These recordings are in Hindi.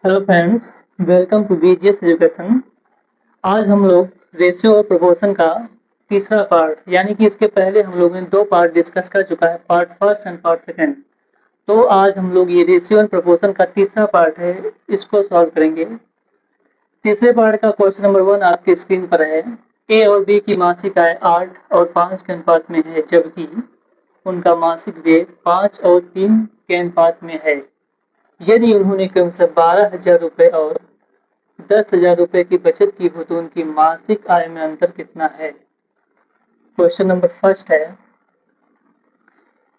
Hello friends, welcome to BGS education. आज हम लोग रेशियो और प्रोपोर्शन का तीसरा पार्ट यानी कि इसके पहले हम लोगों ने दो पार्ट डिस्कस कर चुका है, part first and part second. तो आज हम लोग ये रेशियो एंड प्रोपोर्शन का तीसरा पार्ट है, इसको सॉल्व करेंगे। तीसरे पार्ट का क्वेश्चन नंबर 1 आपकी स्क्रीन पर है। ए और बी की मासिक आय 8 और 5 के अनुपात में है, जबकि उनका मासिक व्यय 5 और 3 के अनुपात में है। यदि उन्होंने क्रमशः 12,000 रुपये और 10,000 रुपये की बचत की हो तो उनकी मासिक आय में अंतर कितना है। क्वेश्चन नंबर फर्स्ट है,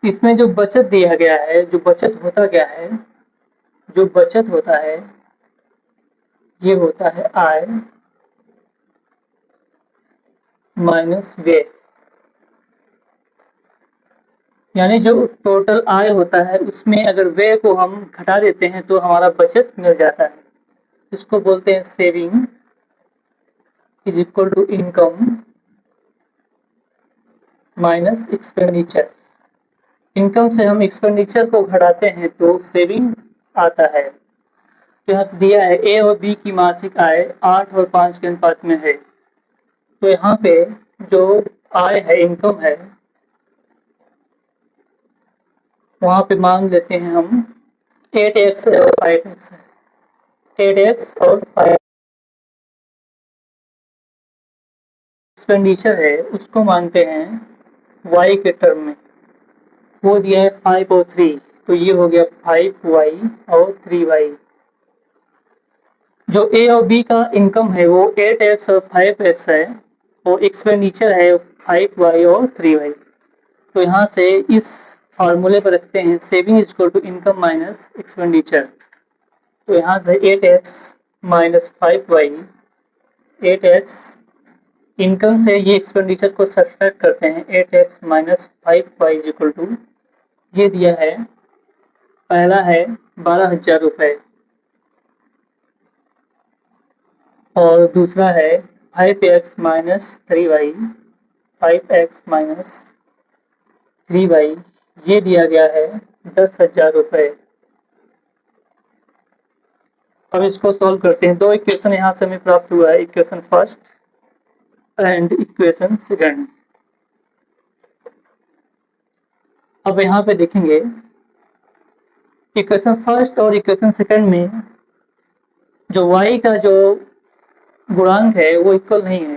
इसमें जो बचत दिया गया है, जो बचत होता क्या है, जो बचत होता है ये होता है आय माइनस व्यय। यानी जो टोटल आय होता है उसमें अगर व्यय को हम घटा देते हैं तो हमारा बचत मिल जाता है। इसको बोलते हैं saving is equal to income minus expenditure. Income से हम एक्सपेंडिचर को घटाते हैं तो सेविंग आता है। तो यहाँ दिया है ए और बी की मासिक आय 8 और 5 के अनुपात में है। तो यहाँ पे जो आय है, इनकम है, वहां पे मान लेते हैं हम 8x और 5x है। 8x और 5 एक्सपेंडिचर है उसको मानते हैं y के टर्म में। वो दिया है 5 और 3, तो ये हो गया 5y और 3y। जो ए और बी का इनकम है वो 8x और 5x है, और एक्सपेंडिचर है 5y और 3y। तो यहाँ से इस फार्मूले पर रखते हैं saving is equal to income minus expenditure. तो यहाँ से 8x minus 5y, 8x income से ये एक्सपेंडिचर को सब्ट्रैक्ट करते हैं, 8x minus 5y is equal to, ये दिया है, पहला है 12,000 रुपये और दूसरा है 5x minus 3y, 5x minus 3y, ये दिया गया है 10,000 रुपये। अब इसको सॉल्व करते हैं। दो इक्वेशन यहाँ से हमें प्राप्त हुआ है, equation first and equation second. अब यहाँ पे देखेंगे इक्वेशन फर्स्ट और इक्वेशन सेकंड में जो y का जो गुणांक है वो इक्वल नहीं है।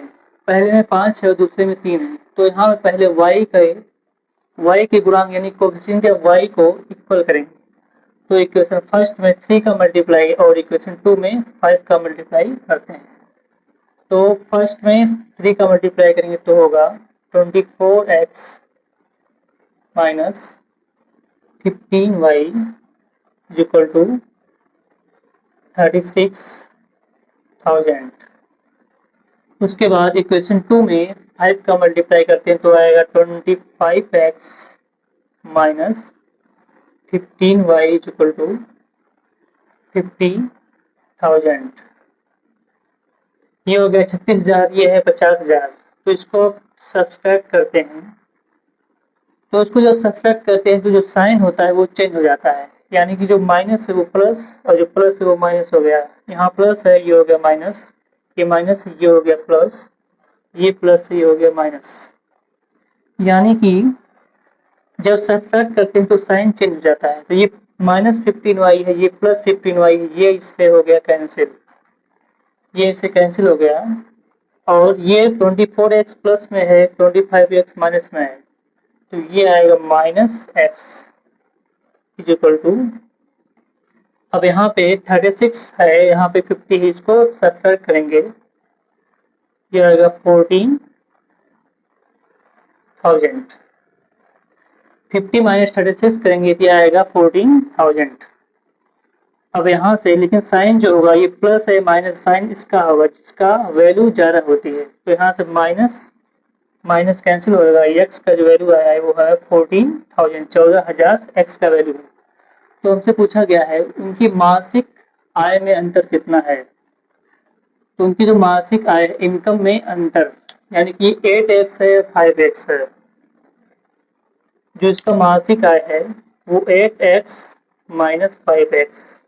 पहले में 5 है और दूसरे में 3 है। तो यहाँ पे पहले y के गुणांक यानी कोएफिशिएंट ऑफ y को इक्वल करेंगे। तो इक्वेशन फर्स्ट में 3 का मल्टीप्लाई और इक्वेशन 2 में 5 का मल्टीप्लाई करते हैं। तो फर्स्ट में 3 का मल्टीप्लाई करेंगे तो होगा 24x minus 15y equal to 36,000। उसके बाद इक्वेशन 2 में 5 का मल्टीप्लाई करते हैं तो आएगा 25x minus 15y equal to 50,000। ये हो गया 36,000, ये है 50,000। तो इसको सब्सट्रैक्ट करते हैं, तो इसको जब सब्सट्रैक्ट करते हैं तो जो साइन होता है वो चेंज हो जाता है। यानी कि जो माइनस है वो प्लस और जो प्लस है वो माइनस हो गया। यहाँ प्लस है, ये हो गया माइनस, ये माइनस, ये हो गया प्लस, ये प्लस, ये हो गया माइनस। यानी कि जब सब्ट्रैक्ट करते हैं तो साइन चेंज हो जाता है। तो ये माइनस 15y है, ये प्लस 15y है, ये इससे हो गया कैंसिल, ये इससे कैंसिल हो गया। और ये 24x प्लस में है, 25x माइनस में है, तो ये आएगा minus x is equal to, अब यहाँ पे 36 है, यहाँ पे 50 है, इसको सब्ट्रैक्ट करेंगे, ये आएगा 14,000। 50 माइनस 36 करेंगे तो आएगा 14,000। अब यहाँ से लेकिन साइन जो होगा ये प्लस है, माइनस साइन इसका होगा जिसका वैल्यू ज़्यादा होती है। तो यहाँ से माइनस माइनस कैंसिल होगा, एक्स का जो वैल्यू आया है वो है 14,000, 14,000 एक्स का वैल्यू है। तो हमसे पूछा गया है उनकी मासिक आय में अंतर कितना है। तो उनकी जो मासिक आय इनकम में अंतर, यानी कि 8x है 5x है, जो इसका मासिक आय है वो 8x माइनस 5x,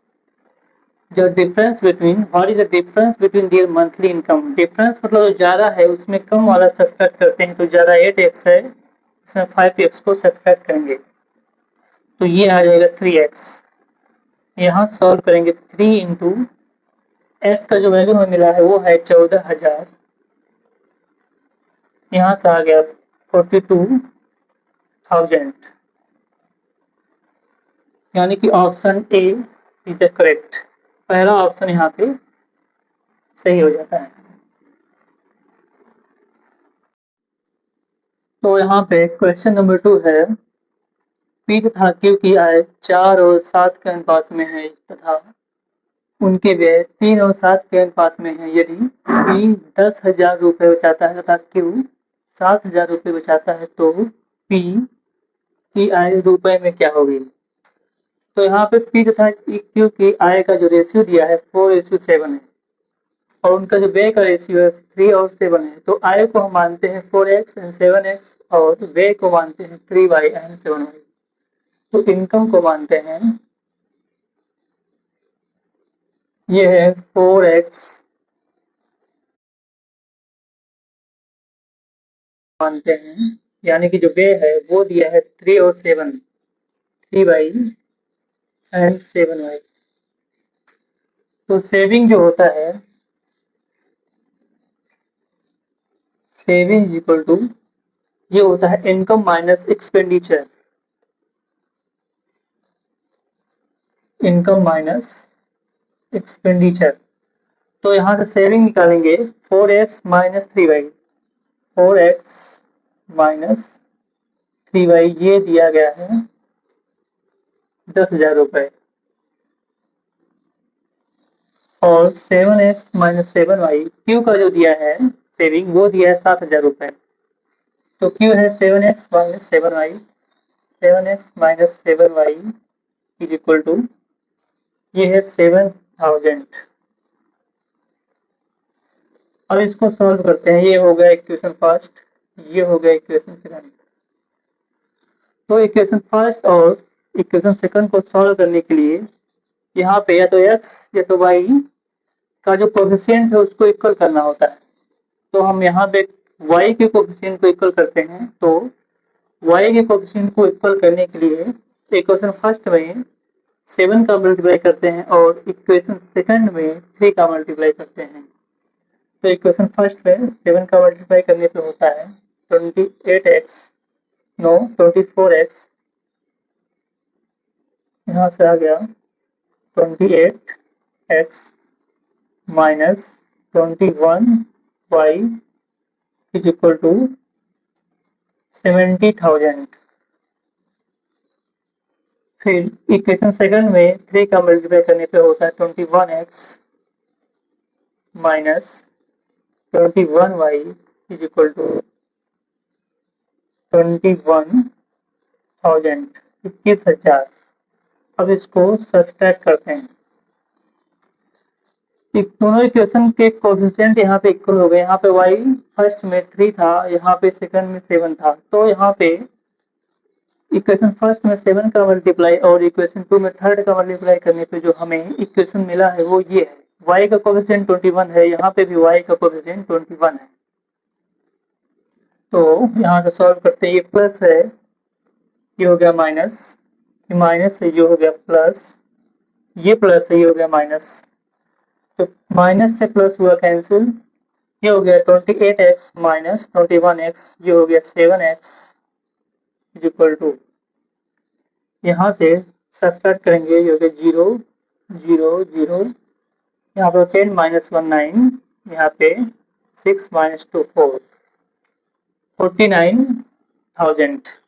जो difference between what is the difference between their monthly income, difference मतलब जो ज़्यादा है उसमें कम वाला सब्ट्रैक्ट करते हैं, तो ज़्यादा 8x है, इसमें 5x को सब्ट्रैक्ट करेंगे तो ये आ जाएगा 3x। यहाँ सॉल्व करेंगे 3 इंटू एस का जो वैल्यू हमें मिला है वो है 14,000, यहाँ से आ गया 42,000, यानी कि option A is the correct, पहला ऑप्शन यहाँ पे सही हो जाता है। तो यहाँ पे क्वेश्चन नंबर 2 है, पी तथा क्यू की आय 4 और 7 के अनुपात में है तथा उनके व्यय 3 और 7 के अनुपात में है। यदि पी 10,000 रुपये बचाता है तथा क्यू 7,000 रुपये बचाता है तो पी की आय रुपए में क्या होगी। तो यहाँ पे पी तथा क्यू की आय का जो रेशियो दिया है 4:7 है और उनका जो व्यय का रेशियो है 3 और 7 है। तो आय को हम मानते हैं 4x एंड 7x और व्यय को मानते हैं 3y एंड 7y। तो इनकम को मानते हैं, ये है 4x मानते हैं, यानी कि जो व्यय है वो दिया है 3 और 7, 3y एंड 7y। तो सेविंग जो होता है, सेविंग इक्वल टू ये होता है income minus expenditure, income minus expenditure. तो यहाँ से सेविंग निकालेंगे 4x minus 3y, 4x minus 3y ये दिया गया है 10,000 रुपये और 7x माइनस 7y क्यू का जो दिया है सेविंग वो दिया है 7,000 रुपये। तो क्यू है 7x minus 7y, 7x minus 7y is equal to ये है 7,000। अब इसको सॉल्व करते हैं, ये हो गया इक्वेशन फर्स्ट, ये हो गया इक्वेशन सेकंड। तो इक्वेशन फर्स्ट और इक्वेशन सेकंड को सॉल्व करने के लिए यहाँ पे या तो x या तो y का जो कोफिशिएंट है उसको इक्वल करना होता है। तो हम यहाँ पे y के कोफिशिएंट को इक्वल करते हैं, तो y के कोफिशिएंट को इक्वल करने के लिए इक्वेशन फर्स्ट में 7 का मल्टीप्लाई करते हैं और इक्वेशन सेकंड में 3 का मल्टीप्लाई करते हैं। तो इक्वेशन फर्स्ट में 7 का मल्टीप्लाई करने पे होता है 28x, नो 24x, यहाँ से आ गया 28x minus 21y is equal to 70,000। फिर इक्वेशन सेकंड में 3 का मल्टीप्लाई करने पे होता है 21x minus 21y is equal to 21,000, 21,000। अब इसको सब्सट्रैक्ट करते हैं, दोनों इक्वेशन के कोएफिशिएंट यहाँ पे इक्वल हो गए। यहाँ पे y फर्स्ट में 3 था, यहाँ पे सेकंड में 7 था, तो यहाँ पे इक्वेशन फर्स्ट में 7 का मल्टीप्लाई और इक्वेशन 2 में 3 का मल्टीप्लाई करने पे जो हमें इक्वेशन मिला है वो ये है, y का कोएफिशिएंट 21 है, यहाँ पे भी y का कोएफिशिएंट 21 है। तो यहाँ से सॉल्व करते हैं, ये प्लस है, ये हो गया माइनस, ये माइनस से ये हो गया प्लस, ये प्लस है, ये हो गया माइनस, तो माइनस से प्लस हुआ कैंसिल, ये हो गया 28x माइनस 21x, ये हो गया 7x इज इक्वल टू, यहाँ से सब्ट्रैक्ट करेंगे, ये हो गया 0 0 0, यहाँ पर 10 माइनस 1 9, यहाँ पे 6 माइनस 2 4, 49,000।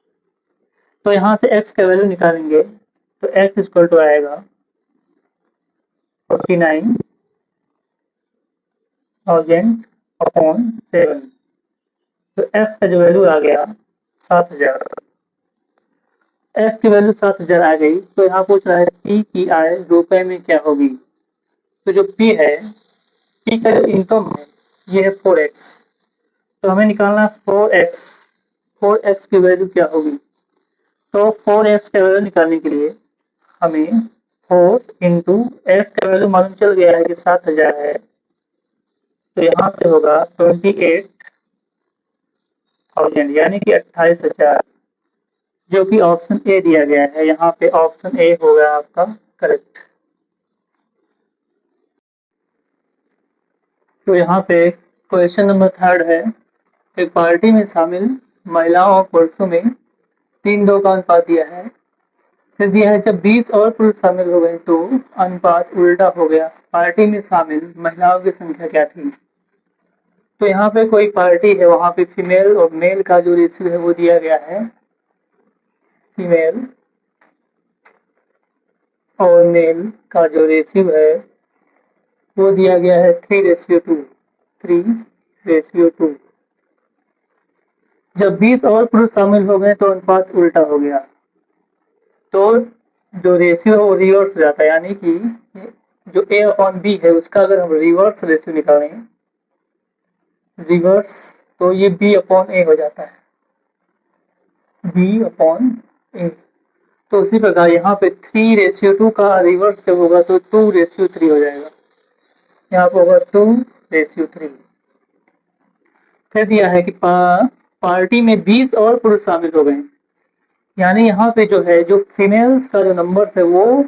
तो यहाँ से x का वैल्यू निकालेंगे तो x इक्वल टू आएगा 49,000 अपॉन 7। तो x का जो वैल्यू आ गया 7,000, x की वैल्यू 7,000 आ गई। तो यहाँ पूछ रहा है p की आय रुपए में क्या होगी। तो जो p है, p का जो इनकम है ये है 4x, तो हमें निकालना 4x, 4x की वैल्यू क्या होगी। तो 4x का वैल्यू निकालने के लिए हमें 4 इंटू एस का वैल्यू मालूम चल गया है कि 7000 है, तो यहाँ से होगा 28,000 यानी कि 28,000, जो कि ऑप्शन ए दिया गया है। यहाँ पे ऑप्शन ए होगा आपका करेक्ट। तो यहाँ पे क्वेश्चन नंबर 3 है, एक पार्टी में शामिल महिलाओं और पुरुषों में 3:2 का अनुपात दिया है। फिर दिया है जब 20 और पुरुष शामिल हो गए तो अनुपात उल्टा हो गया। पार्टी में शामिल महिलाओं की संख्या क्या थी? तो यहाँ पे कोई पार्टी है, वहां पे फीमेल और मेल का जो रेशियो है वो दिया गया है। फीमेल और मेल का जो रेशियो है वो दिया गया है 3:2। 3:2। जब 20 और पुरुष शामिल हो गए तो अनुपात उल्टा हो गया। तो जो रेशियो है वो रिवर्स हो जाता है, यानी कि जो ए अपॉन बी है उसका अगर हम रिवर्स रेशियो निकालें, रिवर्स, तो ये बी अपॉन ए हो जाता है। बी अपॉन ए। तो उसी प्रकार यहाँ पे 3:2 का रिवर्स जब होगा तो 2:3 हो जाएगा। यहाँ पे होगा 2:3। फिर दिया है कि पार्टी में 20 और पुरुष शामिल हो गए, यानी यहाँ पे जो है जो फीमेल्स का जो नंबर है वो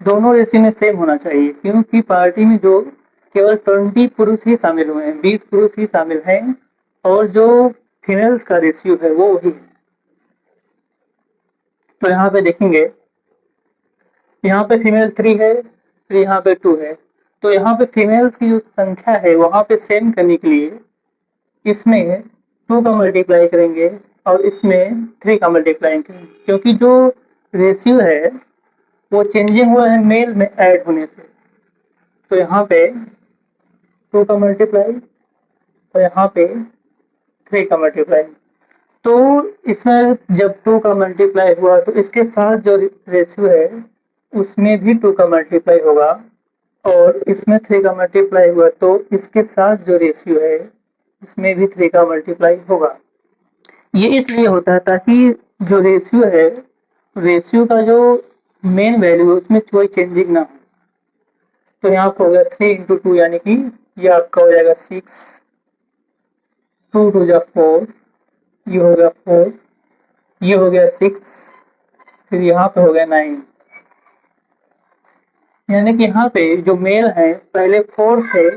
दोनों रेशियो में सेम होना चाहिए, क्योंकि पार्टी में जो केवल 20 पुरुष ही शामिल हुए हैं, 20 पुरुष ही शामिल हैं, और जो फीमेल्स का रेशियो है वो वही है। तो यहाँ पे देखेंगे, यहाँ पे फीमेल 3 है, फिर यहाँ पे 2 है, तो यहाँ पे फीमेल्स की जो संख्या है वहां पे सेम करने के लिए इसमें 2 का मल्टीप्लाई करेंगे और इसमें 3 का मल्टीप्लाई करेंगे, क्योंकि जो रेशियो है वो चेंजिंग हुआ है मेल में ऐड होने से। तो यहाँ पे 2 का मल्टीप्लाई और यहाँ पे 3 का मल्टीप्लाई। तो इसमें जब 2 का मल्टीप्लाई हुआ तो इसके साथ जो रेशियो है उसमें भी 2 का मल्टीप्लाई होगा, और इसमें 3 का मल्टीप्लाई हुआ तो इसके साथ जो रेशियो है इसमें भी 3 का मल्टीप्लाई होगा। ये इसलिए होता है ताकि जो रेशियो है, रेशियो का जो मेन वैल्यू है उसमें कोई चेंजिंग ना हो। तो यहाँ पर हो गया 3 इंटू 2, यानी कि ये आपका हो जाएगा 6, 2 2 जा 4, ये हो गया 4, ये हो गया 6, फिर यहाँ पे हो गया 9। यानी कि यहाँ पे जो मेल है पहले 4 थे,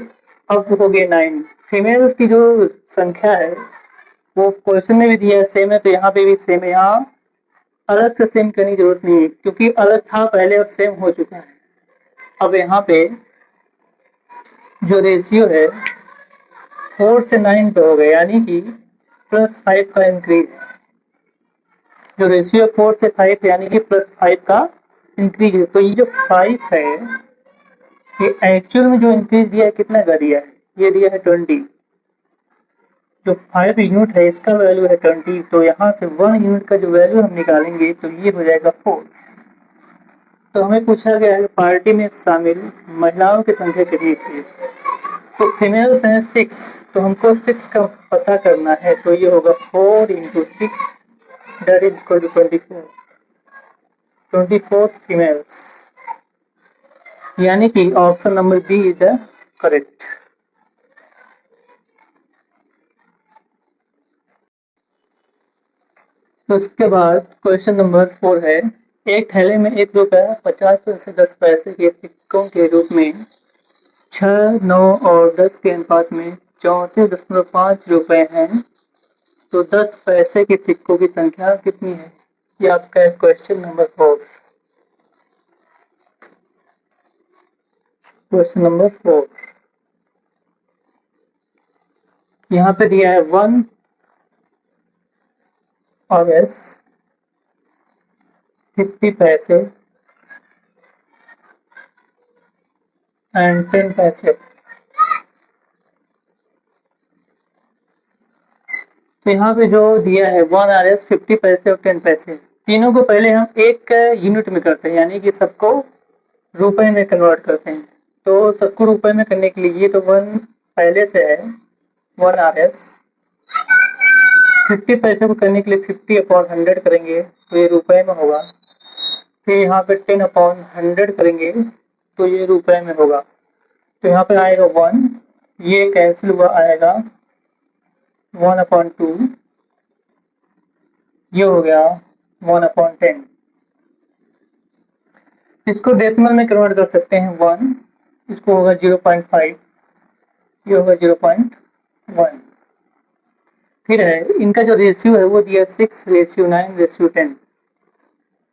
अब हो गए 9। फीमेल्स की जो संख्या है वो क्वेश्चन में भी दिया है सेम है, तो यहाँ पे भी सेम है। यहाँ अलग से सेम करने की जरूरत नहीं है, क्योंकि अलग था पहले, अब सेम हो चुका है। अब यहाँ पे जो रेशियो है 4 से 9 पे हो गया, यानी कि +5 का इंक्रीज। जो रेशियो 4 से 5 यानी कि +5 का इंक्रीज है। तो ये जो 5 है ये एक्चुअल में जो इंक्रीज दिया है कितना का दिया है, ये दिया है 20। जो 5 यूनिट है इसका वैल्यू है 20, तो यहाँ से 1 यूनिट का जो वैल्यू हम निकालेंगे तो ये हो जाएगा 4। तो हमें पूछा गया है पार्टी में शामिल महिलाओं की संख्या कितनी थी। तो फीमेल्स हैं 6, तो हमको 6 का पता करना है, तो ये होगा 4 into 6 that is equal to 24। 24 females, यानी कि option number B is the correct. तो उसके बाद क्वेश्चन नंबर 4 है, एक थैले में 1 रुपया 50 पैसे 10 पैसे के सिक्कों के रूप में 6, 9 और 10 के अनुपात में 34.5 रुपए हैं, तो 10 पैसे के सिक्कों की संख्या कितनी है? ये आपका क्वेश्चन नंबर 4। क्वेश्चन नंबर 4 यहाँ पे दिया है 1 Rs 50 पैसे एंड 10 पैसे। तो यहाँ पे जो दिया है 1 Rs 50 पैसे और 10 पैसे, तीनों को पहले हम एक यूनिट में करते हैं, यानी कि सबको रुपए में कन्वर्ट करते हैं। तो सबको रुपए में करने के लिए ये तो 1 पहले से है, 1 Rs 50 पैसे को करने के लिए 50 अपॉन 100 करेंगे तो ये रुपए में होगा। फिर यहाँ पे 10/100 करेंगे तो ये रुपए में होगा। तो यहाँ पे आएगा 1, ये कैंसिल हुआ, आएगा 1/2, ये हो गया 1/10। इसको डेसिमल में कन्वर्ट कर सकते हैं 1, इसको होगा 0.5, ये होगा 0.1। फिर है इनका जो रेशियो है वो दिया 6:9:10।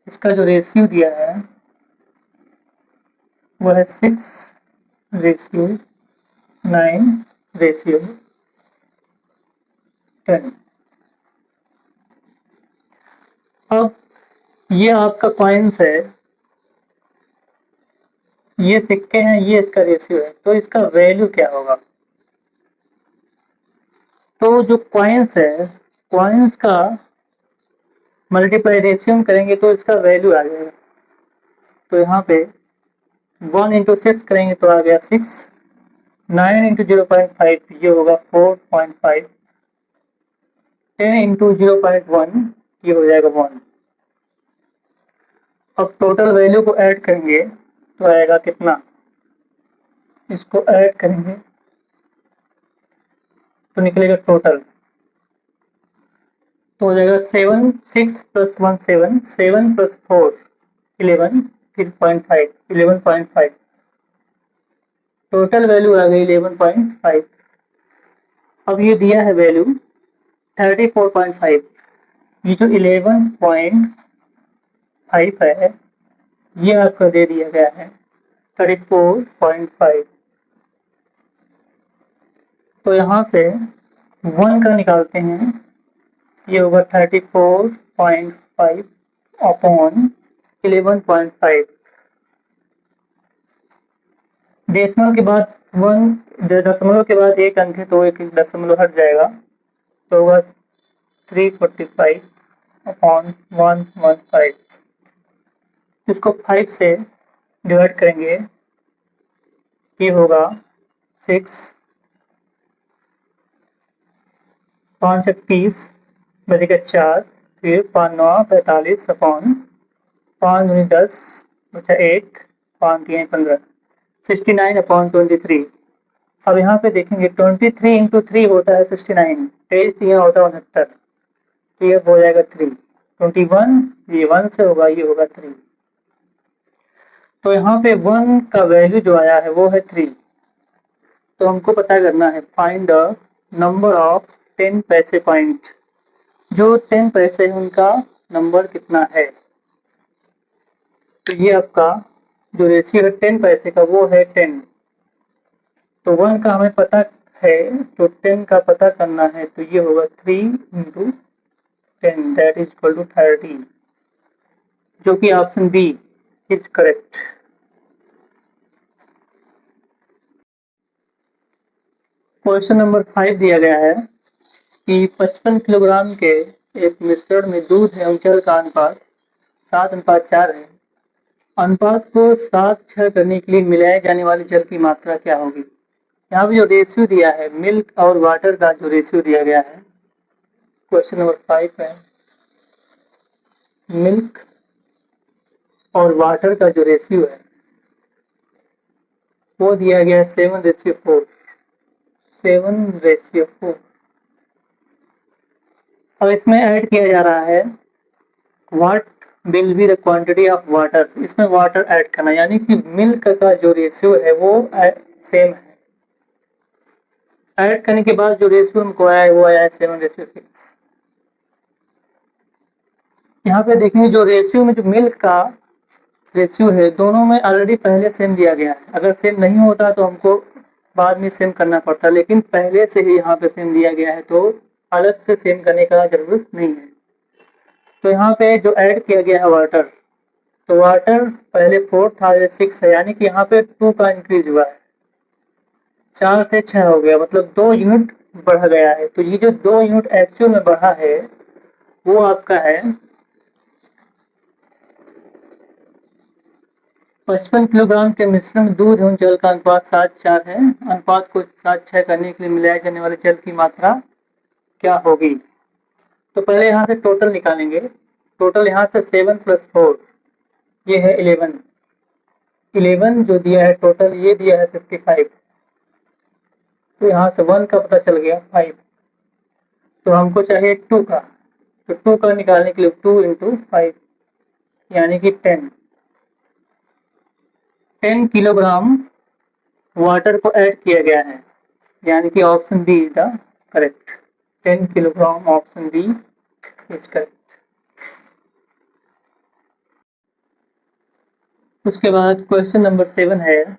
इसका जो रेशियो दिया है वो है 6:9:10। अब ये आपका कॉइन्स है, ये सिक्के हैं, ये इसका रेशियो है, तो इसका वैल्यू क्या होगा? तो जो कॉइन्स है, कॉइन्स का मल्टीप्लाई रेशियो में करेंगे तो इसका वैल्यू आ जाएगा। तो यहाँ पे 1 × 6 करेंगे तो आ गया 6, 9 × 0.5 ये होगा 4.5, 10 × 0.1 ये हो जाएगा 1। अब टोटल वैल्यू को ऐड करेंगे तो आएगा कितना? इसको ऐड करेंगे तो निकलेगा टोटल, तो हो जाएगा 7, 6 + 1 7, 7 + 4 11, फिर 0.5 11.5, टोटल वैल्यू आ गई 11.5। अब ये दिया है वैल्यू 34.5, ये जो 11.5 है ये आपको दे दिया गया है 34.5। तो यहाँ से 1 का निकालते हैं, ये होगा 34.5 अपॉन 11.5। डेसिमल के बाद 1, दशमलव के बाद एक अंक है तो एक दशमलव हट जाएगा, तो होगा 345 अपॉन 115। इसको 5 से डिवाइड करेंगे, ये होगा 6, 5 से 30 बचेगा 4, फिर 5 9 45 अपॉन 5 दूनी 10 बचा 1, 5 3 15, 69/23। अब यहाँ पे देखेंगे 23 × 3 होता है 69, 23 3 होता है 69, तो ये हो जाएगा 3, 21 ये 1 से होगा, ये होगा 3। तो यहाँ पे 1 का वैल्यू जो आया है वो है 3। तो हमको पता करना है फाइंड द नंबर ऑफ 10 पैसे पॉइंट, जो 10 पैसे है उनका नंबर कितना है। तो ये आपका जो रेशियो है 10 पैसे का वो है 10। तो 1 का हमें पता है, तो 10 का पता करना है, तो ये होगा 3 × 10 दैट इज इक्वल टू 30, जो कि option B is correct. Question number 5 दिया गया है कि 55 किलोग्राम के एक मिश्रण में दूध एवं जल का अनुपात 7:4 है। अनुपात को 7:6 करने के लिए मिलाए जाने वाले जल की मात्रा क्या होगी? यहाँ पे जो रेशियो दिया है मिल्क और वाटर का जो रेशियो दिया गया है, क्वेश्चन नंबर 5 है, मिल्क और वाटर का जो रेशियो है वो दिया गया है 7:4, 7:4। अब इसमें ऐड किया जा रहा है what will be the quantity of water, इसमें वाटर ऐड करना, यानी कि मिल्क का जो रेशियो है वो सेम है। ऐड करने के बाद जो रेशियो हमको आया है वो आया है 7:6। यहाँ पे देखेंगे जो रेशियो में जो मिल्क का रेशियो है दोनों में ऑलरेडी पहले सेम दिया गया है। अगर सेम नहीं होता तो हमको बाद में सेम करना पड़ता, लेकिन पहले से ही यहाँ पे सेम दिया गया है तो अलग से सेम करने का जरूरत नहीं है। तो यहाँ पे जो ऐड किया गया है वाटर, तो वाटर पहले 4 था, 6 है, यानी कि यहाँ पे 2 का इंक्रीज हुआ है, 4 से 6 हो गया, मतलब 2 यूनिट बढ़ गया है। तो ये जो 2 यूनिट एक्चुअल में बढ़ा है वो आपका है 55 किलोग्राम के मिश्रण में दूध एवं जल का अनुपात 7:4 है। अनुपात को 7:6 करने के लिए मिलाए जाने वाले जल की मात्रा क्या होगी? तो पहले यहाँ से टोटल निकालेंगे। टोटल यहाँ से 7 + 4 ये है 11 जो दिया है टोटल, ये दिया है 55। तो यहाँ से 1 का पता चल गया 5। तो हमको चाहिए 2 का, तो 2 का निकालने के लिए 2 इंटू 5 यानी कि 10 किलोग्राम वाटर को ऐड किया गया है, यानी कि option B is the correct. 10 kilogram, option B is correct. उसके बाद क्वेश्चन नंबर 7 है,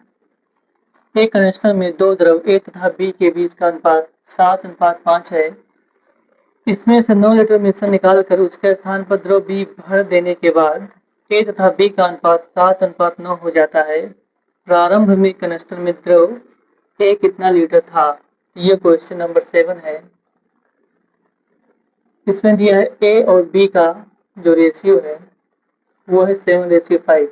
एक कनेक्शन में दो द्रव ए तथा बी के बीच का अनुपात 7:5 है। इसमें से 9 लीटर मिश्रण निकालकर उसके स्थान पर द्रव बी भर देने के बाद ए तथा बी का अनुपात 7:9 हो जाता है। प्रारंभ में कनेक्शन में द्रव ए कितना लीटर था? ये क्वेश्चन नंबर 7 है। इसमें दिया है ए और बी का जो रेशियो है वो है 7:5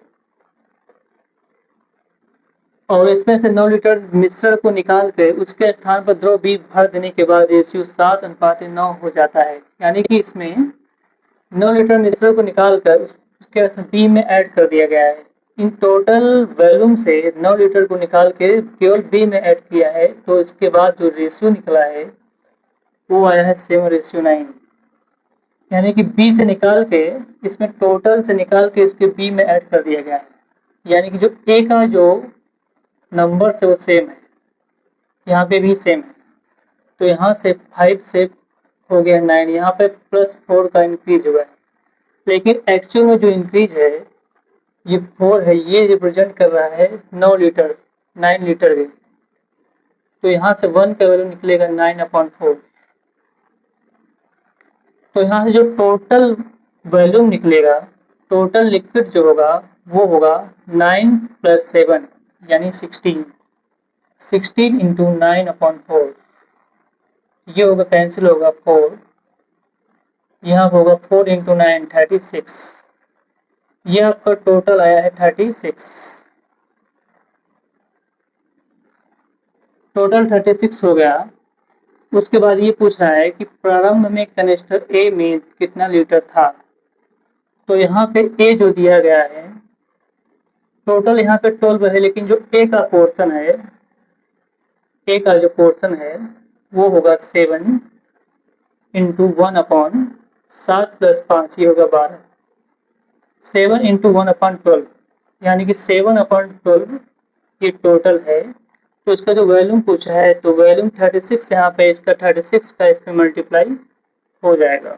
और इसमें से 9 लीटर मिश्रण को निकाल कर उसके स्थान पर द्रव बी भर देने के बाद रेशियो 7:9 हो जाता है। यानी कि इसमें 9 लीटर मिश्रण को निकाल कर उसके बी में ऐड कर दिया गया है। इन टोटल वॉल्यूम से 9 लीटर को निकाल के केवल बी में ऐड किया है, तो इसके बाद जो रेशियो निकला है वो आया है 7:9। यानी कि बी से निकाल के इसमें टोटल से निकाल के इसके बी में ऐड कर दिया गया है। यानी कि जो ए का जो नंबर है वो सेम है, यहाँ पे भी सेम है। तो यहाँ से 5 से हो गया 9, यहाँ पे +4 का इंक्रीज हुआ है, लेकिन एक्चुअल में जो इंक्रीज है ये 4 है, ये रिप्रेजेंट कर रहा है 9 लीटर 9 लीटर के। तो यहाँ से 1 का वैल्यू निकलेगा 9/4। तो यहाँ से जो टोटल वॉल्यूम निकलेगा, टोटल लिक्विड जो होगा वो होगा 9 + 7 यानी 16 इंटू 9/4। ये होगा कैंसिल होगा 4, यहाँ होगा 4 इंटू 9 36। ये आपका टोटल आया है 36। टोटल 36 हो गया। उसके बाद ये पूछ रहा है कि प्रारंभ में कनेक्टर ए में कितना लीटर था। तो यहाँ पे ए जो दिया गया है टोटल यहाँ पे 12 है, लेकिन जो ए का पोर्शन है, ए का जो पोर्शन है वो होगा 7 इंटू 1/7 + 5, ये होगा 12। 7 इंटू 1/12 यानी कि 7/12 ये टोटल है। तो इसका जो वॉल्यूम पूछा है तो वॉल्यूम 36 यहाँ पे, इसका 36 का इसमें मल्टीप्लाई हो जाएगा।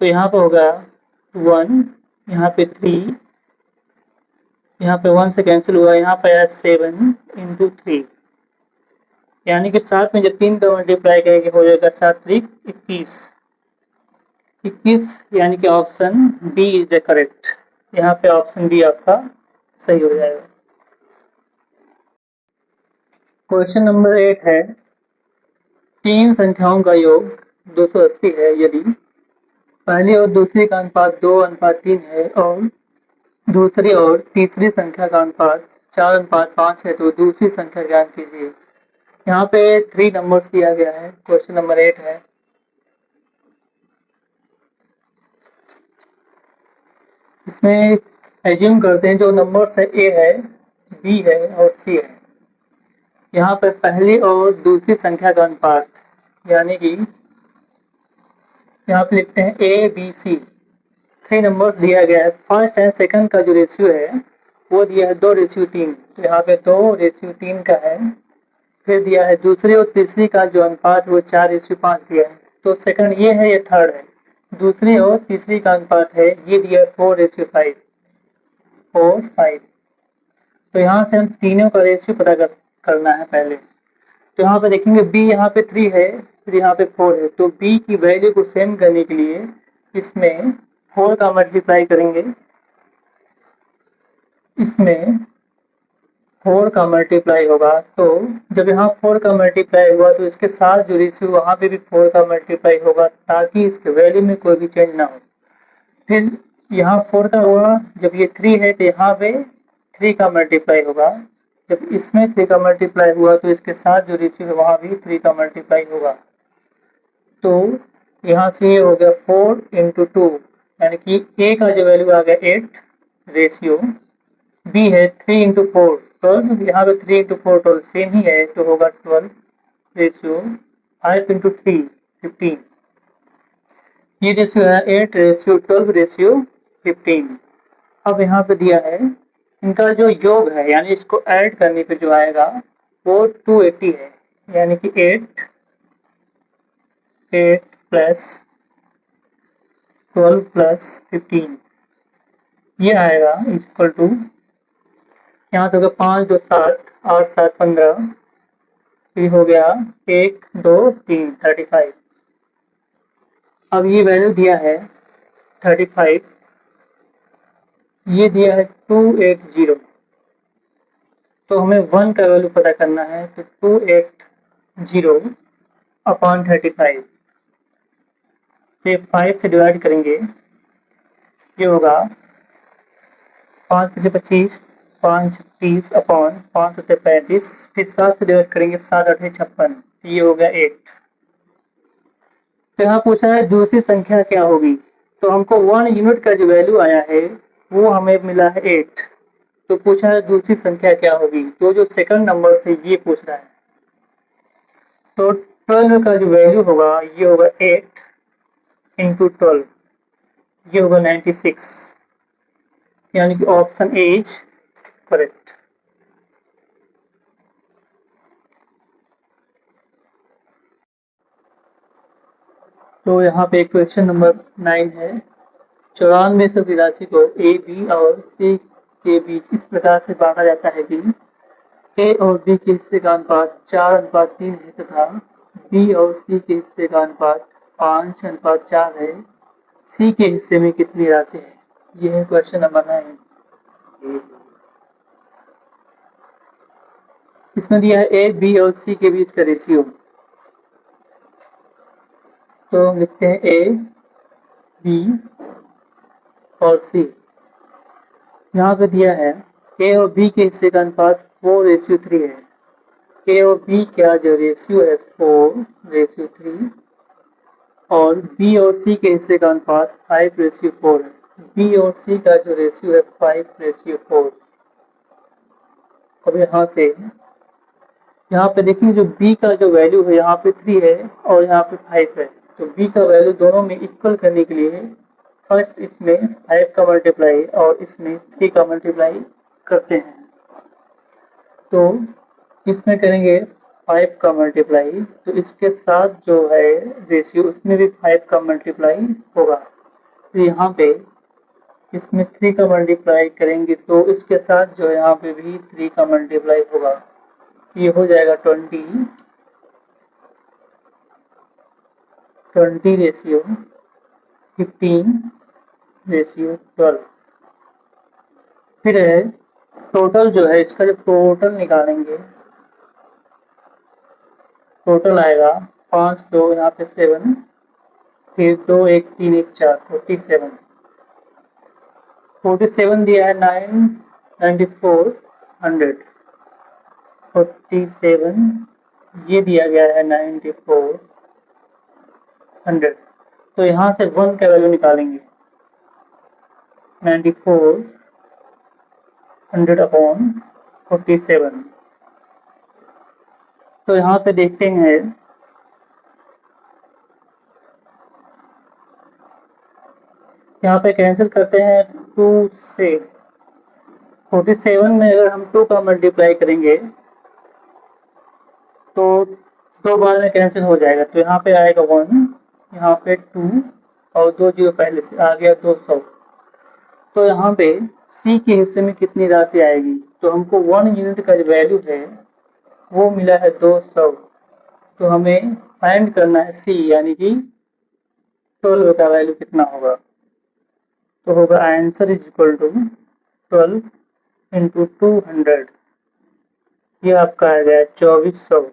तो यहाँ पे होगा 1, यहाँ पे 3, यहाँ पे 1 से कैंसिल हुआ, यहाँ पे आया 7 इंटू 3 यानी कि 7 में जब 3 का मल्टीप्लाई करेंगे हो जाएगा 7 × 21। 21 यानी कि option B is the correct. यहाँ पे ऑप्शन बी आपका सही हो जाएगा। क्वेश्चन नंबर 8 है, तीन संख्याओं का योग 280 है यदि पहली और दूसरी का अनुपात 2:3 है और दूसरी और तीसरी संख्या का अनुपात 4:5 है, तो दूसरी संख्या ज्ञात कीजिए। यहाँ पे 3 नंबर्स दिया गया है। क्वेश्चन नंबर 8 है, इसमें एज्यूम करते हैं जो नंबर्स है ए है, बी है और सी है। यहाँ पे पहली और दूसरी संख्या का अनुपात यानी कि यहाँ पे लिखते हैं ए बी सी। 3 नंबर्स दिया गया है। फर्स्ट एंड सेकंड का जो रेशियो है वो दिया है 2:3, तो यहाँ पे 2:3 का है। फिर दिया है दूसरी और तीसरी का जो अनुपात वो 4:5 दिया है। तो सेकंड ये है, ये थर्ड है। दूसरी और तीसरी का अनुपात है ये दिया 4:5 4 5। तो यहाँ से हम तीनों का रेशियो पता करना है पहले। तो यहाँ पे देखेंगे बी यहाँ पे 3 है, फिर यहाँ पे 4 है, तो बी की वैल्यू को सेम करने के लिए इसमें 4 का मल्टीप्लाई करेंगे, इसमें 4 का मल्टीप्लाई होगा। तो जब यहाँ 4 का मल्टीप्लाई हुआ तो इसके साथ जो रेशियो वहाँ पे भी 4 का मल्टीप्लाई होगा ताकि इसके वैल्यू में कोई भी चेंज ना हो। फिर यहाँ 4 का हुआ, जब ये 3 है तो यहाँ पे 3 का मल्टीप्लाई होगा। जब इसमें 3 का मल्टीप्लाई हुआ तो इसके साथ जो रेशियो है वहाँ भी 3 का मल्टीप्लाई होगा। तो यहाँ से ये हो गया 4 × 2 यानी कि ए का जो वैल्यू आ गया 8 रेशियो, बी है 3 इंटू 4 12, यहाँ पे 3 इंटू 4 12 सेम ही है तो होगा 12 रेशियो 5 इंटू 3 15। ये रेशियो है 8 रेशियो 12 रेशियो 15। अब यहाँ पे दिया है इनका जो योग है यानी इसको ऐड करने पे जो आएगा वो 280 है, यानी कि 8 प्लस 12 प्लस 15 ये आएगा इक्वल टू, यहाँ से होगा 5 2 7 8 7 15, ये हो गया 1 2 3 35। अब ये वैल्यू दिया है 35, ये दिया है 280, तो हमें 1 का वैल्यू पता करना है तो 280 अपॉन 35 से 5 से डिवाइड करेंगे, ये होगा 5 5 25 5 30 अपॉन 5 7 35, फिर 7 से डिवाइड करेंगे 7 8 56, ये हो गया 8। तो यहाँ पूछा है दूसरी संख्या क्या होगी, तो हमको 1 यूनिट का जो वैल्यू आया है वो हमें मिला है 8, तो पूछा है दूसरी संख्या क्या होगी, तो जो सेकंड नंबर से ये पूछ रहा है, तो 12 का जो वैल्यू होगा ये होगा 8 इंटू 12, ये होगा 96, यानी कि ऑप्शन ए इज करेक्ट। तो यहाँ पे क्वेश्चन नंबर 9 है, 94 की राशि को ए बी और सी के बीच इस प्रकार से बांटा जाता है कि ए और बी के हिस्से का अनुपात 4:3 है तथा बी और सी के हिस्से का अनुपात 5:4 है। सी के हिस्से में कितनी राशि है? यह है क्वेश्चन नंबर 9। इसमें दिया है ए बी और सी के बीच का रेशियो, तो हम लिखते हैं ए बी और सी। यहाँ पे दिया है ए और बी के हिस्से का अनुपात 4:3 है। ए और बी का जो रेशियो है 4:3 और बी और सी के हिस्से का अनुपात 5:4 है। बी और सी का जो रेशियो है 5:4। अब यहाँ पे देखिए जो b का जो वैल्यू है यहाँ पे 3 है और यहाँ पे 5 है, तो b का वैल्यू दोनों में इक्वल करने के लिए फर्स्ट इसमें 5 का मल्टीप्लाई और इसमें 3 का मल्टीप्लाई करते हैं। तो इसमें करेंगे 5 का मल्टीप्लाई, तो इसके साथ जो है रेशियो उसमें भी 5 का मल्टीप्लाई होगा। तो यहाँ पे इसमें 3 का मल्टीप्लाई करेंगे तो इसके साथ जो यहाँ पे भी 3 का मल्टीप्लाई होगा, ये हो जाएगा 20 रेशियो 15 रेशियो 12। फिर है टोटल जो है इसका जब टोटल निकालेंगे, टोटल आएगा 5 2 यहाँ पे 7, फिर 2 1 3 1 4 47 दिया है 994 100 47, ये दिया गया है 94 100, तो यहाँ से 1 का वैल्यू निकालेंगे 94 100 अपॉन 47। तो यहाँ पे देखते हैं यहाँ पे कैंसिल करते हैं 2 से 47 में अगर हम 2 का मल्टीप्लाई करेंगे तो 2 बार में कैंसिल हो जाएगा, तो यहाँ पे आएगा 1, यहाँ पे 2 और 2 जीरो पहले से आ गया 200। तो यहाँ पे सी के हिस्से में कितनी राशि आएगी, तो हमको 1 यूनिट का जो वैल्यू है वो मिला है 200, तो हमें फाइंड करना है सी यानी कि 12 का वैल्यू कितना होगा, तो होगा answer is equal to 12 into 200, ये आपका आ गया 2400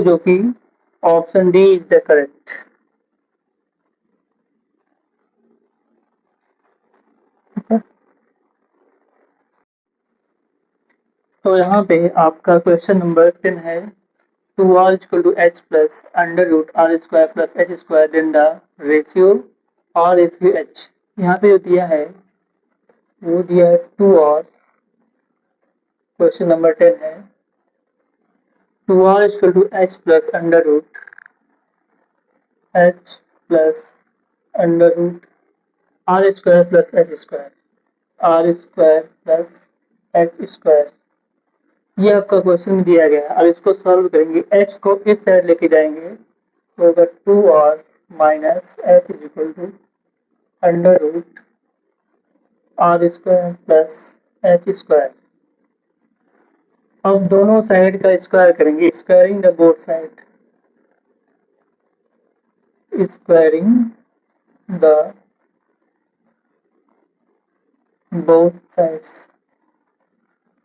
जो कि option D is the correct. तो यहाँ पे आपका क्वेश्चन नंबर 10 है, 2r equal to h plus under root r square plus h square, then the ratio r is to h। यहाँ पे जो दिया है वो दिया है 2r। क्वेश्चन नंबर 10 है 2r equal to h plus under root h plus under root R square plus H square R square plus H square. ये आपका क्वेश्चन में दिया गया है। अब इसको सॉल्व करेंगे, h को इस साइड लेके जाएंगे तो होगा 2r minus H is equal to under root R square plus H square. अब दोनों साइड का स्क्वायर करेंगे, squaring the both side, squaring the both sides,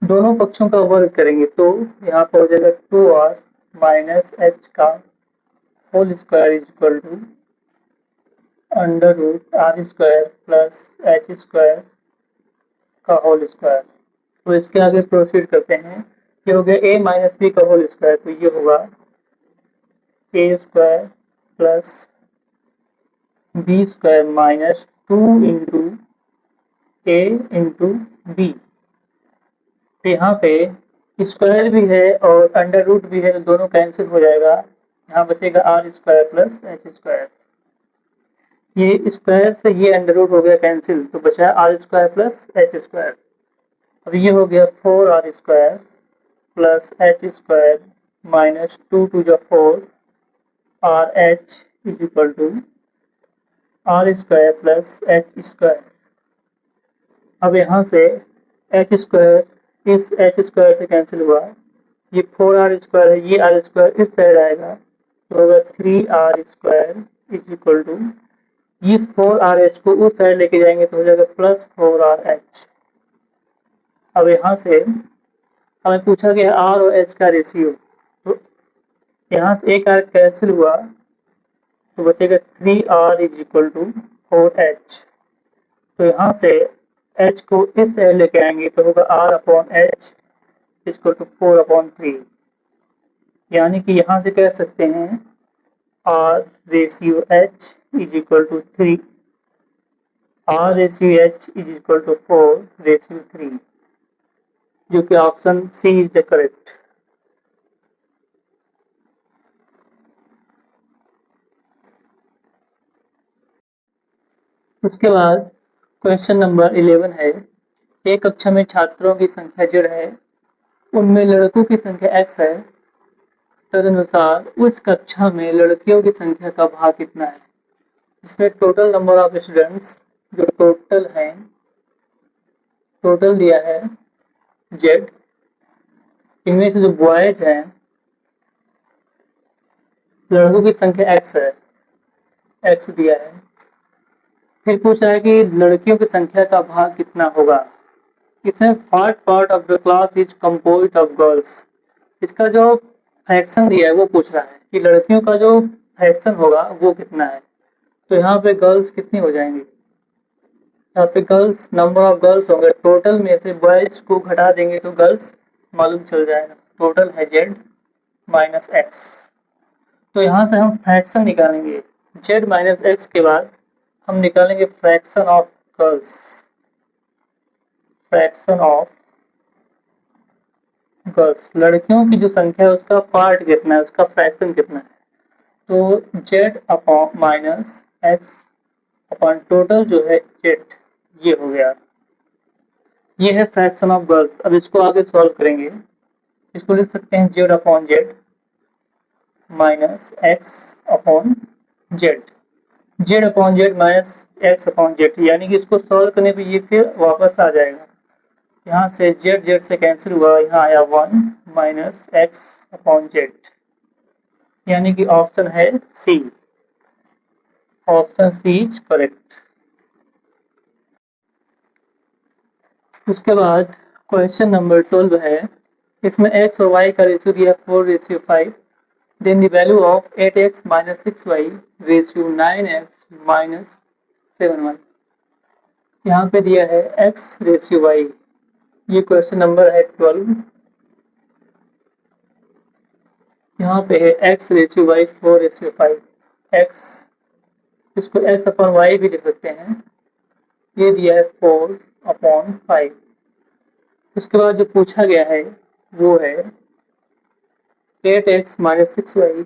दोनों पक्षों का वर्ग करेंगे तो यहाँ पर हो जाएगा 2r माइनस एच का whole square is equal to under root R square plus H square का होल स्क्वायर। तो इसके आगे प्रोसीड करते हैं। ये हो गया a माइनस बी का होल स्क्वायर, तो ये होगा a square plus B square minus 2 into a into B. तो यहाँ पे स्क्वायर भी है और अंडर रूट भी है तो दोनों कैंसिल हो जाएगा। यहाँ बचेगा R square plus H square. ये स्क्वायर से ये अंडर रूट हो गया कैंसिल तो बचा R square plus H square. अब ये हो गया 4r square plus H square minus 2 two जो 4 R H is equal to R square plus H square. अब यहाँ से एच स्क्वायर इस एच स्क्वायर से कैंसिल हुआ, ये 4r स्क्वायर है, ये आर स्क्वायर इस साइड आएगा तो होगा 3r square is equal to इस 4rh को उस साइड लेके जाएंगे तो हो जाएगा प्लस 4rh। अब यहाँ से हमें पूछा गया r और h का रेशियो, तो यहाँ से एक r कैंसिल हुआ तो बचेगा 3r is equal to 4h। तो यहाँ से h को इस साइड लेके आएंगे तो होगा r upon h equal to 4/3। यानी कि यहाँ से कह सकते हैं r ratio h is equal to 3, r ratio h is equal to 4 ratio 3, जो कि option C is the correct. उसके बाद क्वेश्चन नंबर 11 है एक कक्षा में छात्रों की संख्या z है, उनमें लड़कों की संख्या x है, तदनुसार उस कक्षा में लड़कियों की संख्या का भाग कितना है। इसमें टोटल नंबर ऑफ स्टूडेंट्स जो टोटल हैं, टोटल दिया है z, इनमें से जो बॉयज हैं लड़कों की संख्या x है, x दिया है। फिर पूछा है कि लड़कियों की संख्या का भाग कितना होगा। इसमें part of the class is composed of girls, इसका जो फ्रैक्शन दिया है वो पूछ रहा है कि लड़कियों का जो फ्रैक्शन होगा वो कितना है। तो यहाँ पे गर्ल्स कितनी हो जाएंगी, यहाँ पे गर्ल्स नंबर ऑफ गर्ल्स होंगे, टोटल में से बॉयज को घटा देंगे तो गर्ल्स मालूम चल जाएगा। टोटल है z माइनस एक्स। तो यहाँ से हम फ्रैक्शन निकालेंगे, z माइनस एक्स के बाद हम निकालेंगे fraction of girls, fraction of girls, लड़कियों की जो संख्या है उसका पार्ट कितना है, उसका फ्रैक्शन कितना है। तो z upon minus x upon total जो है z, ये हो गया, ये है फ्रैक्शन ऑफ गर्ल्स। अब इसको आगे सॉल्व करेंगे, इसको लिख सकते हैं z upon z minus x upon z, z upon z minus x upon z, यानी कि इसको सॉल्व करने पे ये फिर वापस आ जाएगा। यहाँ से z से कैंसिल हुआ, यहाँ आया 1 माइनस एक्स अपॉन z, यानी कि ऑप्शन है सी, ऑप्शन सी इज करेक्ट। उसके बाद क्वेश्चन नंबर 12 है, इसमें x और y का रेशियो दिया 4:5, then the value of 8x minus 6y ratio 9x minus 7y। यहाँ पे दिया है x रेशियो y, ये क्वेश्चन नंबर है 12। यहाँ पे है x रेशियो y 4:5, x, इसको x अपॉन y भी लिख सकते हैं, ये दिया है 4/5। उसके बाद जो पूछा गया है वो है 8x minus 6y,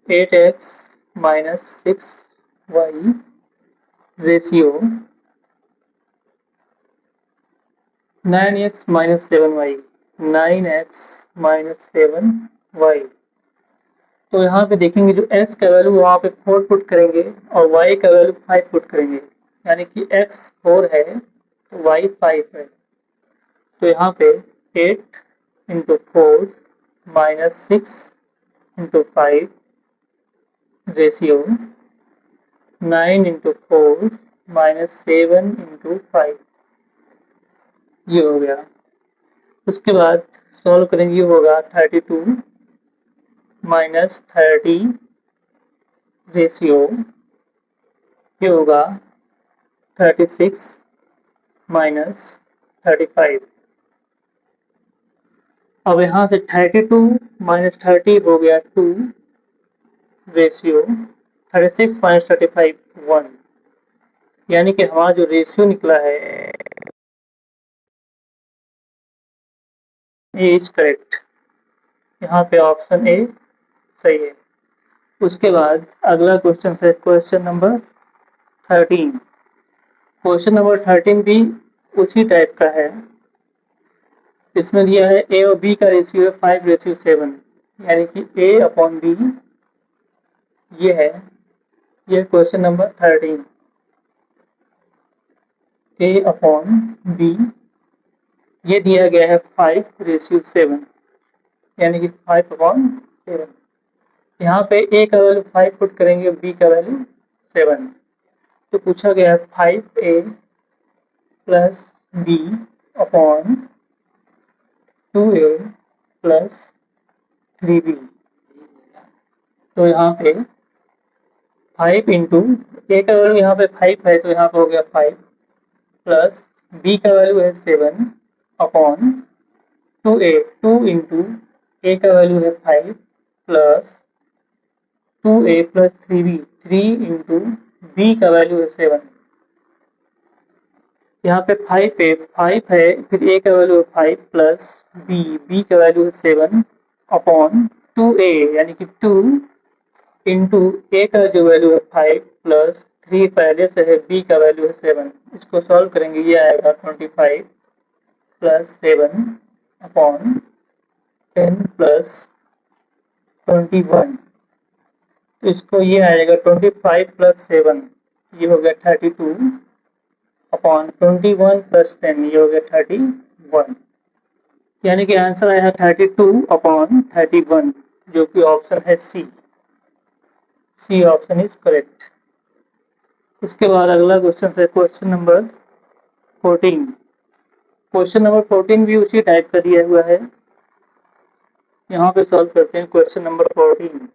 8x minus 6y ratio 9x minus 7y, 9x minus 7y। तो यहाँ पे देखेंगे जो x का वैल्यू वहाँ पे 4 पुट करेंगे और y का वैल्यू 5 पुट करेंगे, यानी कि x 4 है तो y 5 है। तो यहाँ पे 8 into 4 minus 6 into 5 ratio 9 into 4 minus 7 into 5, ये हो गया। उसके बाद सॉल्व करेंगे, ये होगा 32 माइनस 30 रेशियो, ये होगा 36 माइनस 35। अब यहाँ से 32 माइनस 30 हो गया 2 रेशियो 36 माइनस 35 1, यानी कि हमारा जो रेशियो निकला है ए इज करेक्ट। यहाँ पे ऑप्शन ए सही है। उसके बाद अगला क्वेश्चन है क्वेश्चन नंबर 13। क्वेश्चन नंबर 13 भी उसी टाइप का है। इसमें दिया है ए और बी का रेशियो है 5:7, यानी कि ए अपॉन बी ये है। ये क्वेश्चन नंबर 13, ए अपॉन बी ये दिया गया है 5:7, यानी कि 5/7। यहाँ पे ए का वैल्यू 5 पुट करेंगे, बी का वैल्यू 7। तो पूछा गया है 5a plus B upon 2a plus 3b। तो यहाँ पे 5 इंटू ए का वैल्यू यहाँ पे 5 है तो यहाँ पे हो गया 5 प्लस बी का वैल्यू है 7 अपॉन 2a, 2 इंटू ए का वैल्यू है 5 plus 2a plus 3b, 3 into B का वैल्यू है 7। यहाँ पे 5 है, फिर ए का वैल्यू है 5 प्लस बी का वैल्यू है 7 अपॉन 2a, यानी कि 2 इंटू ए का जो वैल्यू है 5 प्लस 3 पहले से है, बी का वैल्यू है 7। इसको सॉल्व करेंगे, ये आएगा 25 प्लस 7 अपॉन 10 प्लस 21। तो इसको ये आएगा 25 प्लस 7, ये हो गया 32 अपॉन 21 प्लस 10, ये हो गया 31, यानी कि आंसर आया है 32 अपॉन 31, जो कि ऑप्शन है C. C option is correct. उसके बाद अगला क्वेश्चन है क्वेश्चन नंबर 14। क्वेश्चन नंबर 14 भी उसी टाइप का दिया हुआ है। यहाँ पे सॉल्व करते हैं क्वेश्चन नंबर 14।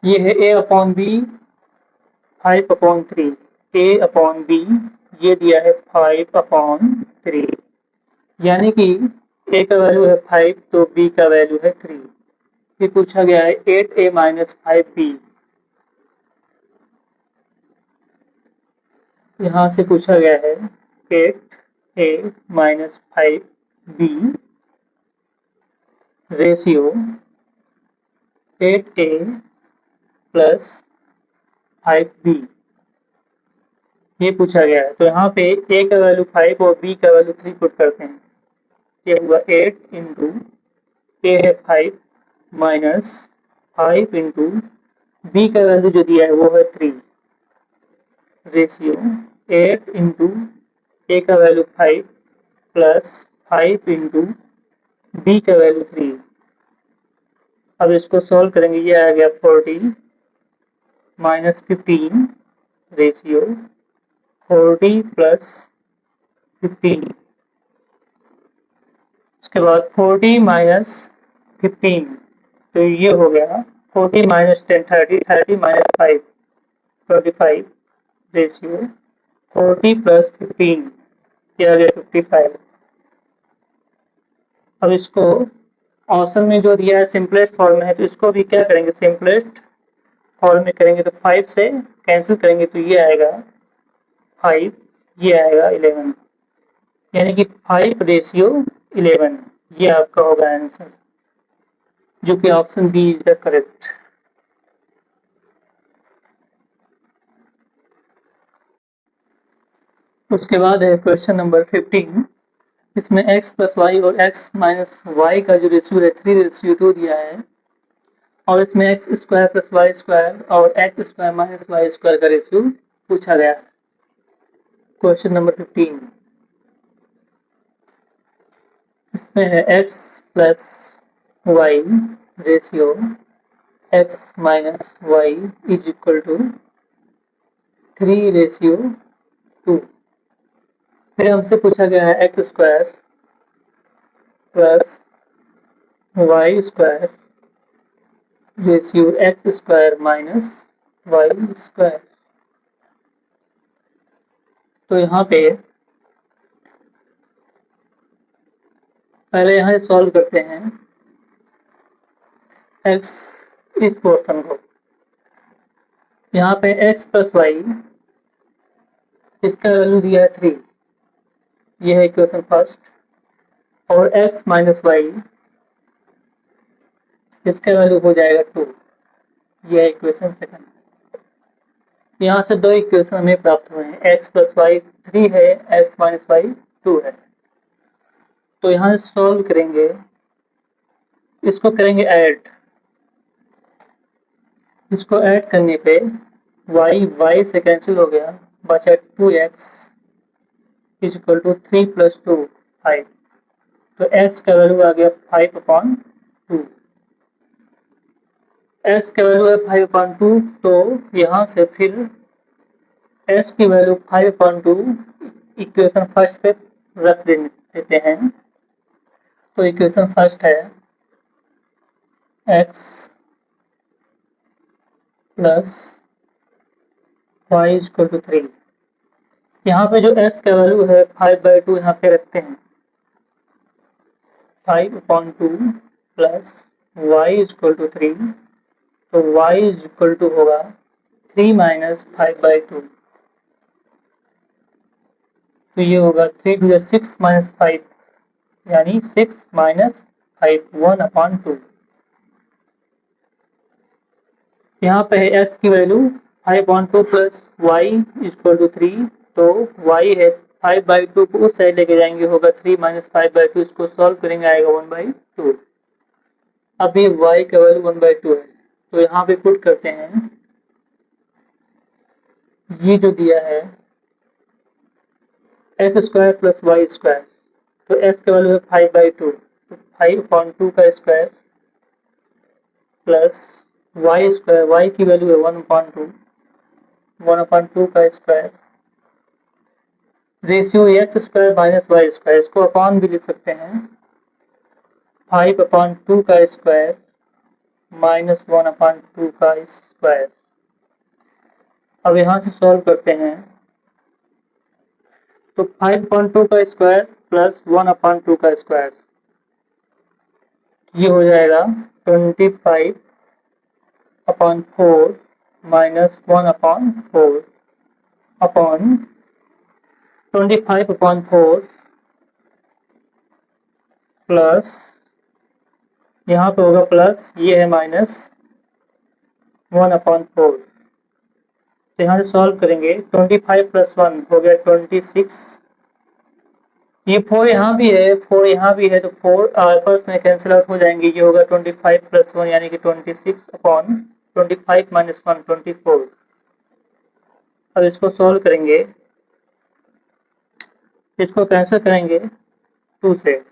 ये है ए अपॉन बी 5/3, ए अपॉन बी ये दिया है 5/3, यानी कि ए का वैल्यू है 5 तो बी का वैल्यू है 3। फिर पूछा गया है 8a माइनस 5b। यहाँ से पूछा गया है 8a minus 5b ratio 8a plus 5b, ये पूछा गया है। तो यहाँ पे a का वैल्यू 5 और b का वैल्यू 3 पुट करते हैं, ये हुआ 8 इंटू ए है 5 माइनस 5 इंटू बी का वैल्यू जो दिया है वो है 3 रेशियो 8 इंटू ए का वैल्यू 5 प्लस 5 इंटू बी का वैल्यू 3। अब इसको सॉल्व करेंगे, ये आ गया 40 माइनस 15 रेशियो 40 प्लस 15। उसके बाद 40 माइनस 15, तो ये हो गया 40 माइनस 10 30, 30 माइनस 5 25 रेशियो 40 प्लस 15, ये आ गया 55। अब इसको ऑप्शन में जो दिया है सिंपलेस्ट फॉर्म में है, तो इसको भी क्या करेंगे, सिंपलेस्ट फॉर्म में करेंगे। तो 5 से कैंसिल करेंगे तो ये आएगा 5, ये आएगा 11, यानी कि 5:11, ये आपका होगा आंसर, जो कि option B is the correct. उसके बाद है क्वेश्चन नंबर 15। इसमें x प्लस वाई और x माइनस वाई का जो रेशियो है 3:2 दिया है, और इसमें X square plus Y square और X square minus Y square का रेशियो पूछा गया है। क्वेश्चन नंबर 15, इसमें है x plus Y ratio x minus Y is equal to 3:2। फिर हमसे पूछा गया है X square plus Y square ratio X square minus Y square. तो यहाँ पे पहले यहाँ से सॉल्व करते हैं x इस पोर्शन को। यहाँ पे x प्लस वाई, इसका वैल्यू दिया है 3, ये है इक्वेशन फर्स्ट, और x माइनस वाई, इसका वैल्यू हो जाएगा 2, ये है इक्वेशन सेकंड। यहाँ से दो इक्वेशन हमें प्राप्त हुए हैं, x प्लस वाई 3 है, x माइनस वाई 2 है। तो यहाँ से सॉल्व करेंगे, इसको करेंगे ऐड, इसको ऐड करने पे y से कैंसिल हो गया, बचा 2x is equal to 3 plus 2 5। तो x का वैल्यू आ गया 5/2, x का वैल्यू है 5/2। तो यहाँ से फिर s की वैल्यू 5/2 इक्वेशन फर्स्ट पे रख देते हैं। तो इक्वेशन फर्स्ट है x plus Y equal to 3। यहाँ पे जो s का वैल्यू है 5/2 यहाँ पे रखते हैं, 5/2 प्लस वाई इक्वल टू 3। तो y इक्वल टू होगा 3 माइनस 5/2। तो ये होगा 3 टू 6 माइनस 5, यानी 6 माइनस 5 1/2। यहाँ पे है x की value 5/2 plus Y equal to 3। तो y है 5/2 को उस साइड लेके जाएंगे, होगा 3 माइनस 5/2। इसको सॉल्व करेंगे आएगा 1/2। अभी y का वैल्यू 1/2 है, तो यहाँ पे पुट करते हैं, ये जो दिया है X square plus Y square. तो s का वैल्यू है 5/2, तो 5/2 का square plus Y square, Y की वैल्यू है 1/2, 1/2 का square ratio X square minus Y square. इसको अपॉन भी लिख सकते हैं, 5/2 का स्क्वायर माइनस 1/2 का स्क्वायर। अब यहाँ से सॉल्व करते हैं, तो 5/2 का स्क्वायर प्लस 1/2 का स्क्वायर, ये हो जाएगा 25/4 माइनस 1/4 अपॉन 25/4 प्लस, यहाँ पे होगा प्लस, ये है माइनस 1/4। तो यहाँ से सॉल्व करेंगे, 25 प्लस 1 हो गया 26। ये 4 यहाँ भी है, 4 यहाँ भी है, तो 4 आपस में कैंसिल आउट हो जाएंगे। ये होगा 25 प्लस 1 यानी कि 26 अपॉन 25 माइनस 1 24। अब इसको सॉल्व करेंगे, इसको कैंसिल करेंगे 2 से,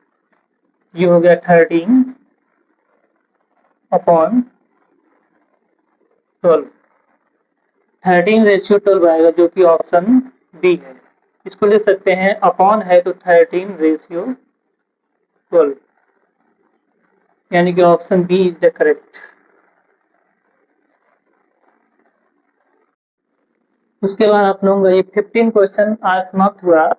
ये हो गया 13 अपॉन 12। 13:12 आएगा, जो कि ऑप्शन बी है। इसको लिख सकते हैं, अपॉन है तो 13:12, यानी कि option B is the correct. उसके बाद आप लोगों का ये 15 क्वेश्चन आज समाप्त हुआ।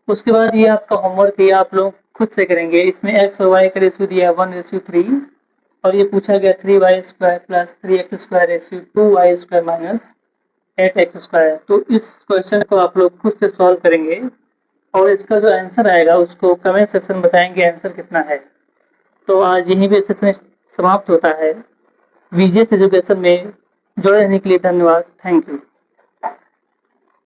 उसके बाद ये आपका होमवर्क है, आप लोग खुद से करेंगे। इसमें एक्स और वाई का रेशियो दिया है 1:3, और ये पूछा गया 3y² plus 3x² ratio 2y² minus eight X square. तो इस क्वेश्चन को आप लोग खुद से सॉल्व करेंगे और इसका जो आंसर आएगा उसको कमेंट सेक्शन में बताएंगे आंसर कितना है। तो आज यहीं पे सेशन समाप्त होता है। वीजीएस एजुकेशन में जुड़े रहने के लिए धन्यवाद। Thank you.